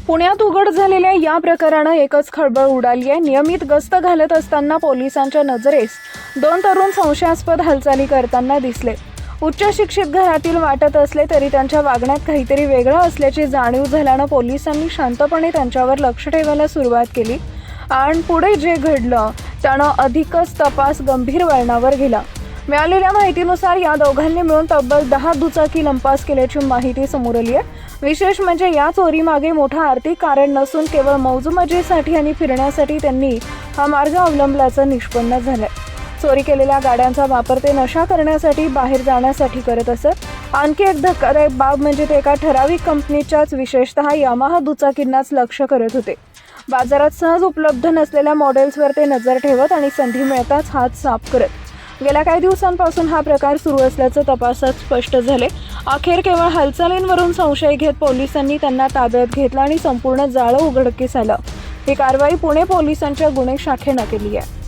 पुण्यात उघड झालेल्या या प्रकरणानं एकच खळबळ उडाली आहे। नियमित गस्त घालत असताना पोलिसांच्या नजरेस दोन तरुण संशयास्पद हालचाली करताना दिसले। उच्च शिक्षित घरातील वाटत असले तरी त्यांच्या वागण्यात काहीतरी वेगळं असल्याची जाणीव झाल्यानं पोलिसांनी शांतपणे त्यांच्यावर लक्ष ठेवायला सुरुवात केली आणि पुढे जे घडलं त्यानं अधिकच तपास गंभीर वळणावर गेला। मिळालेल्या माहितीनुसार या दोघांनी मिळून तब्बल 10 दुचाकी लंपास केल्याची माहिती समोर आली आहे। विशेष म्हणजे या चोरीमागे मोठं आर्थिक कारण नसून केवळ मौजमजेसाठी आणि फिरण्यासाठी त्यांनी हा मार्ग अवलंबल्याचं निष्पन्न झालंय। चोरी केलेल्या गाड्यांचा वापर ते नशा करण्यासाठी, बाहेर जाण्यासाठी करत असत। आणखी एक धक्कादायक बाब म्हणजे ते एका ठराविक कंपनीच्याच, विशेषतः यामाहा दुचाकींनाच लक्ष करत होते। बाजारात सहज उपलब्ध नसलेल्या मॉडेल्सवर ते नजर ठेवत आणि संधी मिळताच हात साफ करत। गेल्या काही दिवसांपासून हा प्रकार सुरू असल्याचं तपासात स्पष्ट झाले। अखेर केवळ हालचालींवरून संशय घेत पोलिसांनी त्यांना ताब्यात घेतलं आणि संपूर्ण जाळं उघडकीस आलं। ही कारवाई पुणे पोलिसांच्या गुन्हे शाखेनं केली आहे।